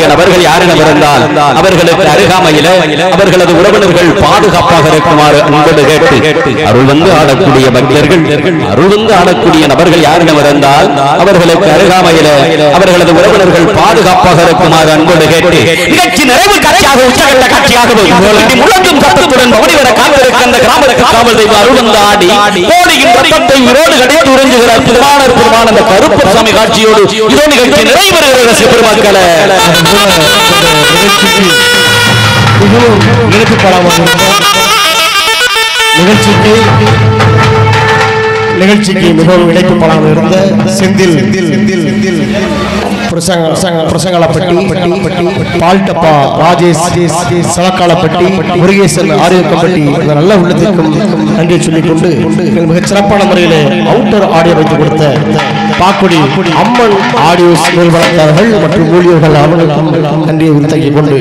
ஆடக்கூடிய நபர்கள் யாரிடம் இருந்தால் அவர்களுக்கு அருகாமையில அவர்களது உறவினர்கள் பாதுகாப்பாக இருக்குமாறு அன்போடு கேட்டு அருள் வந்து ஆடக்கூடிய பக்தர்கள் அருள் வந்து ஆடக்கூடிய நபர்கள் யாரிடம் இருந்தால் அவர்களுக்கு அருகாமையில அவர்களது உறவினர்கள் பாதுகாப்பாக இருக்குமாறு அன்போடு கேட்டு நிகழ்ச்சி நிறைவு காட்சியாக உச்சகட்ட காட்சியாக முழங்கும் சத்தத்துடன் மணிவர காத்திருக்கின்ற கிராமத்து காவல் தெய்வம் அருள் வந்து ஆடி கோடியின் ரத்தத்தை உயிரோடு கடைத்து உறிஞ்சுகிறார் திருமான அந்த கருப்பு சாமி காட்சியோடு இதோ நிகழ்ச்சி நிறைவேறுகிறது சிவபெருமக்களே. நிகழ்ச்சிக்கு மிகவும் இணைக்கப்படாமல் இருந்த செந்தில் பிரசங்கலப்பட்டி பால்டப்பா ராஜேஷ் சலக்காலப்பட்டி முருகேசன் ஆரியக்கப்பட்டி நல்ல உள்ளத்திற்கும் நன்றி சொல்லிக்கொண்டு மிகச் சிறப்பான முறையிலே அவுட்டர் ஆடியோ வைத்து கொடுத்த பாக்குடி அம்மன் ஆடியோஸ் நிறுவனத்தார்கள் மற்றும் ஊழியர்கள் அவர்களுக்கும் நன்றியை உறுதியாக்கிக் கொண்டு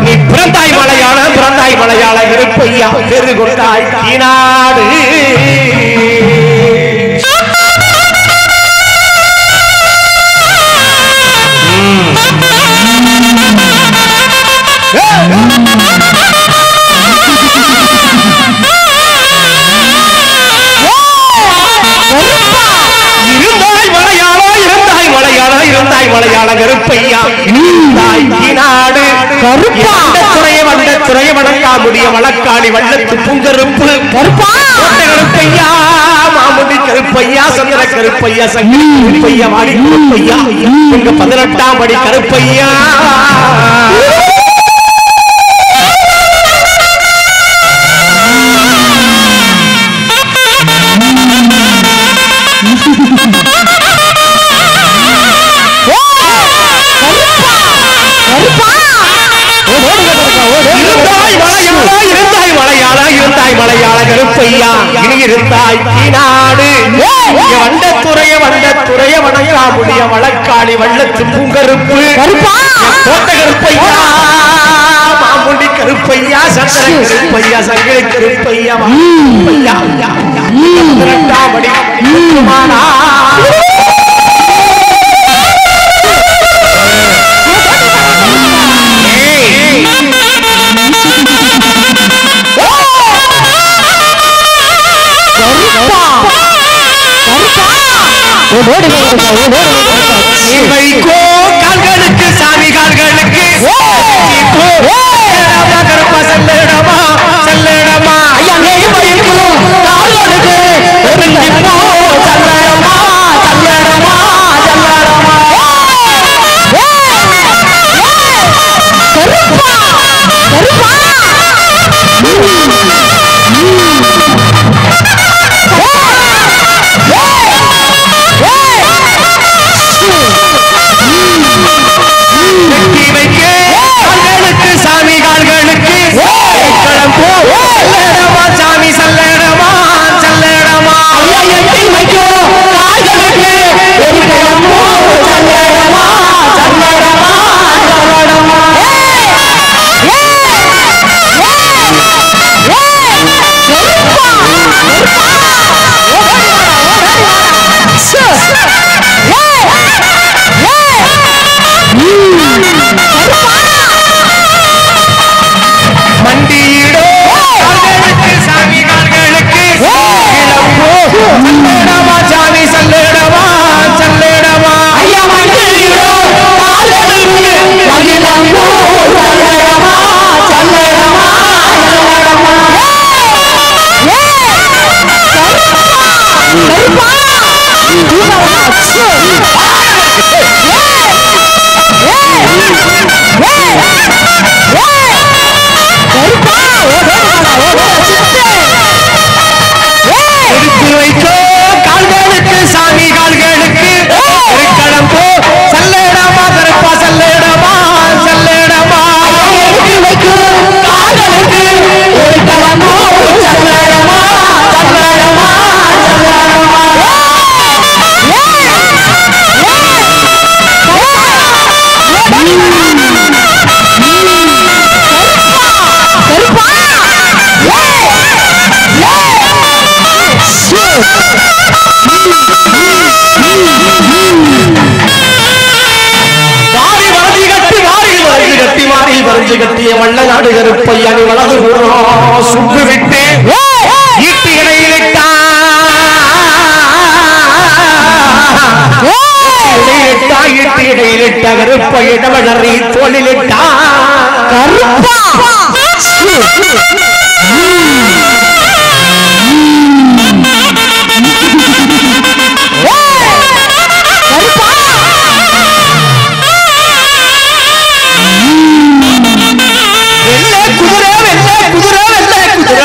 நீ பிறந்தாய் மலையாள இருப்பையா பெரு கொண்டாய் நாடு மலையாள கருப்பையா நாடு துறைய வணங்கா முடிய வழக்காளி வள்ளத்து பூங்கருப்பு கருப்பையா மாமுடி கருப்பையா சந்திர கருப்பையா சங்கி கருப்பையா வாடி கருப்பையா இங்க 18ஆம் படி கருப்பையா மலையாள கருப்பையா இனி இருந்தாய் நாடு வண்டத்துறைய வணங்கா முடிய வழக்காளி வள்ளத்து பூங்கருப்பு கோட்டை கருப்பையா மாமுடி கருப்பையா சந்திர கருப்பையா சங்கிலி கருப்பையா 18ஆம் படி கால்களுக்கு சாமி கால்களுக்கு செல்லடமா செல்லடமா கட்டிய வள்ள நாடு கருப்பையா நீ வலது புறம் சுட்டு விட்டு ஈட்டி இடையிலிட்டா ஈட்டி இடையிலிட்ட கருப்பையிடவனறி தோளிலிட்டா கருப்பா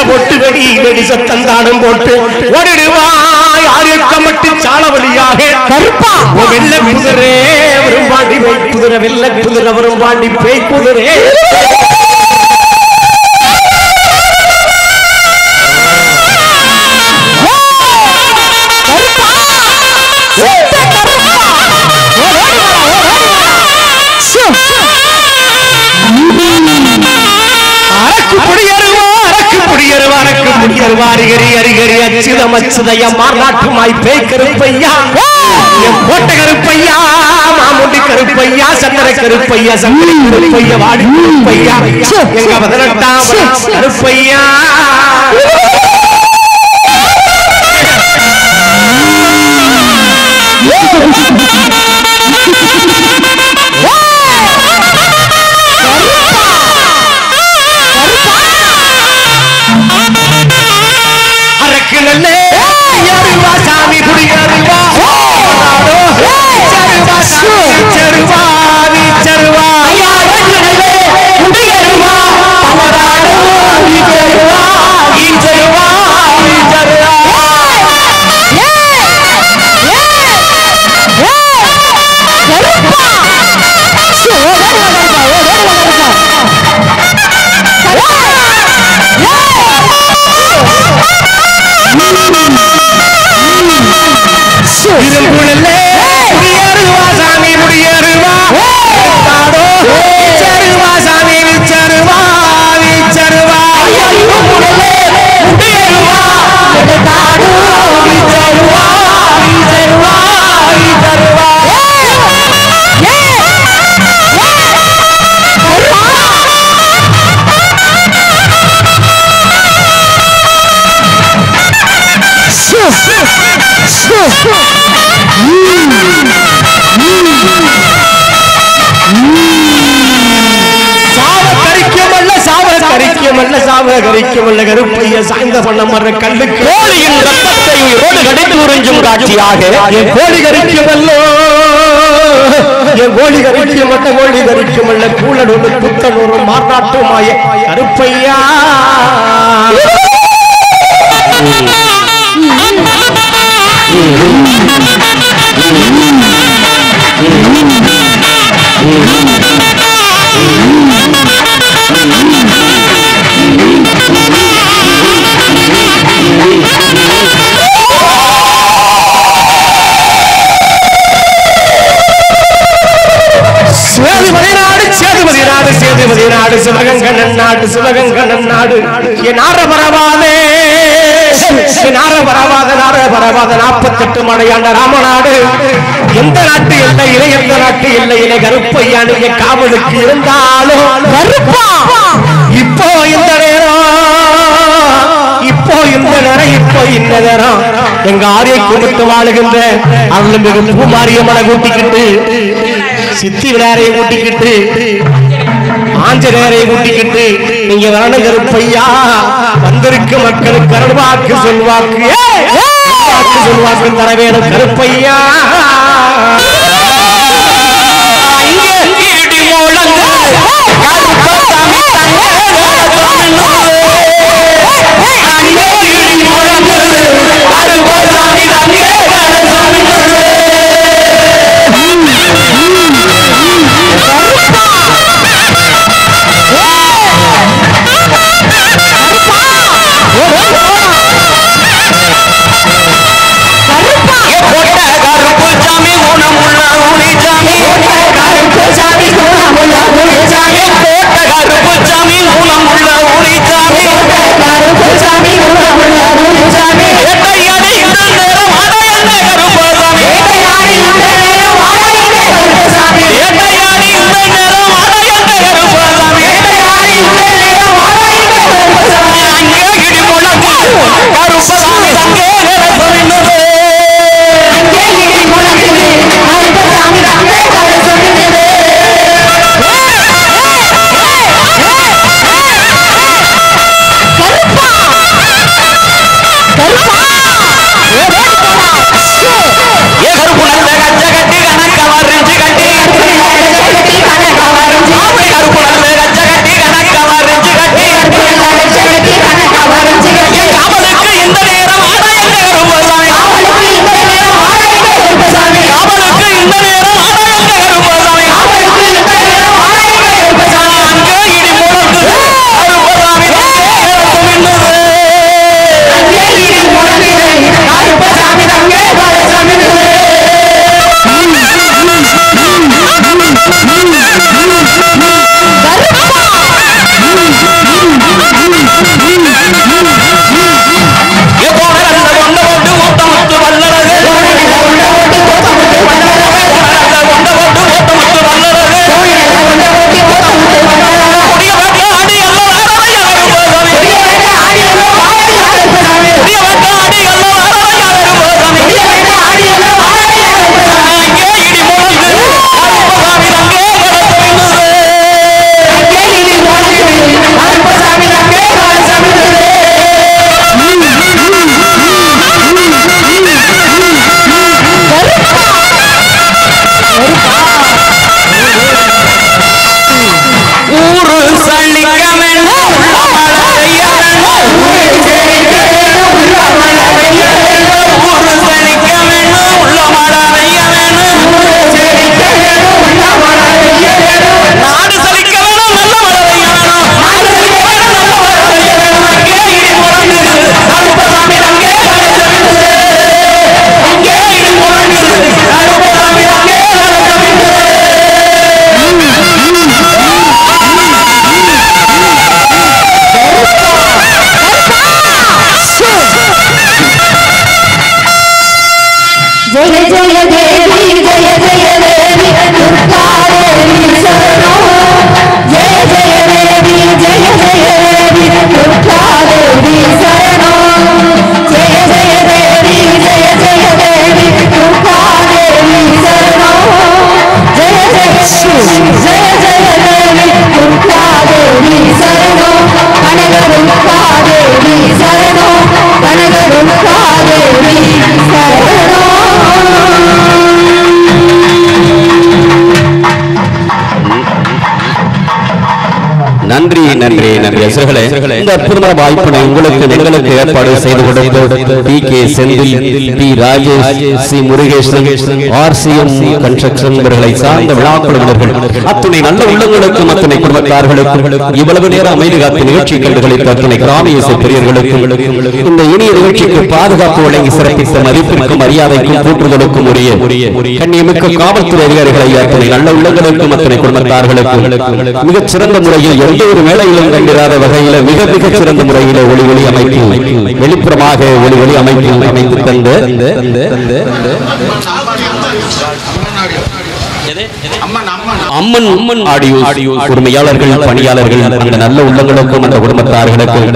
போட்டு வெடி வெடி சத்தந்தாடும் போட்டு ஓடிடுவாய் ஆரியக்கமட்டி சாலவழியாக கருப்பா வெள்ள குதிரே வரும்பாண்டி பேய் குதிரை வெள்ள குதிரை வரும்பாண்டி பேய் குதிரே மாநாட்டுமாய் பேய் கருப்பையா கோட்ட கருப்பையா மாமுண்டி கருப்பையா சந்திர கருப்பையா சங்கரி கருப்பையா வாடி கருப்பையா எங்க 18ஆம் கருப்பையா சாமி குடியருவா சாவகரிக்கமல்ல கருப்பைய சாய்ந்த பண்ண மர கல்லு கோழியின் ரத்தத்தை ரோடு கடித்து உறிஞ்சும் காட்சியாக என் கோழி கரிக்கமல்லோ என் கோழி கரிக்கமல்ல கோழி கரிக்கமல்ல கூழனோடு புத்தனோடு மாநாட்டுமாய கருப்பையா சிவகங்கணன் நாடு என் ஆரபரவாதே நாரபரவாத 48 மடையாண்ட ராமநாடு எந்த நாட்டு எல்லையிலே எந்த நாட்டு எல்லையிலே கருப்பையா நீங்க காவலுக்கு இருந்தாலும் கருப்பா இப்போ இந்த நேரம் எங்க ஆரிய குடும்பத்து வாழுகின்ற அருள்மிகு பூமாரியம்மனை கூட்டிக்கிட்டு சித்தி விளையாரையை கூட்டிக்கிட்டு ஆஞ்சநேயரை கூட்டிக்கிட்டு நீங்க வரண கருப்பையா வந்திருக்கு மக்களுக்கு அருள்வாக்கு சொல்வாக்கு தர வேணும் கருப்பையா கருப்பா நன்றி நன்றி நன்றி அசுரர்களே, இந்த அற்புதமான வாய்ப்பினை உங்களுக்கு எங்களுக்கு ஏற்பாடு செய்து கொடுத்த T K Senthil, T Rajesh, C Murugesan, RCM construction இவர்களை சார்ந்த விழா குழுவினர்கள் அத்துணை நல்ல உள்ளங்களுக்கும் அத்துணை குடும்பத்தார்களுக்கும் இவ்வளவு நேரம் அமைதி காத்து நிகழ்ச்சி கண்டுகளித்த அத்துணை கிராமிய பெரியர்களுக்கும் இந்த இனிய நிகழ்ச்சிக்கு பாதுகாப்பு வழங்கி சிறப்பித்த மதிப்பிற்கும் மரியாதைக்கும் கூற்றுதலுக்கும் உரிய கண்ணியமிக்க காவல்துறை அதிகாரிகளை அத்துணை நல்ல உள்ளங்களுக்கும் அத்துணை குடும்பத்தார்களுக்கும் மிகச் சிறந்த முறையில் எந்த ஒரு வேளையிலும் கண்டிராத வகையில மிக மிகச் சிறந்த முறையில ஒளி ஒளி அமைப்பு வெளிப்புறமாக ஒளி ஒளி அமைத்து தந்த அம்மன் ஆடியோ உரிமையாளர்கள் பணியாளர்கள் அந்த நல்ல உள்ளங்களுக்கும் அந்த குடும்பத்தார்களுக்கும்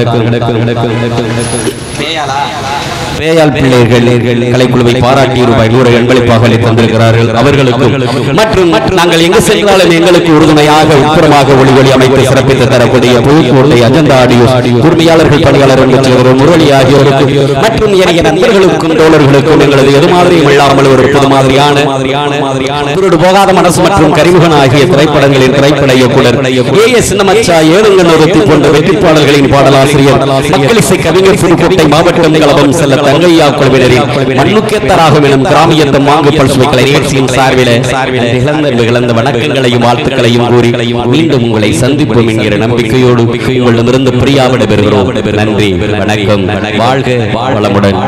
பேயால் பிள்ளைகள் கலைக்குழுவை பாராட்டி ரூபாய் 100 அன்பளிப்பாக தந்திருக்கிறார்கள். அவர்களுக்கும் மற்றும் நாங்கள் எங்கு சென்றாலும் எங்களுக்கு உறுதுணையாக உட்புறமாக ஒளி ஒளி அமைத்து சிறப்பித்து தரக்கூடிய புதுக்கோட்டை அஜந்தா ஆடியோ உரிமையாளர்கள் பணியாளர்கள் முரளி ஆகியோருக்கும் மற்றும் ஏனைய நண்பர்களுக்கும் தோழர்களுக்கும் எங்களது எது மாதிரியும் இல்லாமல் ஒரு புது மாதிரியான போகாத மனசு மற்றும் கரிமுகன் ஆகிய திரைப்படங்களின் திரைப்பட இயக்குனர் AS சின்னமச்சா ஏழுங்கனொருத்தி போன்ற வெற்றிப்பாளர்களின் பாடலாசிரியர் மக்களிசை கவிஞர் புதுக்கோட்டை மாவட்டம் கலவம் செல்ல தங்கையா குழுவினரின் மண்ணுக்கேத்தராகும் எனும் கிராமியத்த மாங்கு பல்சுவை கலை நிகழ்ச்சியின் சார்பில நிகழ்ந்த வணக்கங்களையும் வாழ்த்துக்களையும் கூறி மீண்டும் உங்களை சந்திப்போம் என்கிற நம்பிக்கையோடு உங்களிடமிருந்து பிரியாவிட பெறுகிறோம். நன்றி, வணக்கம், வாழ்க வளமுடன்.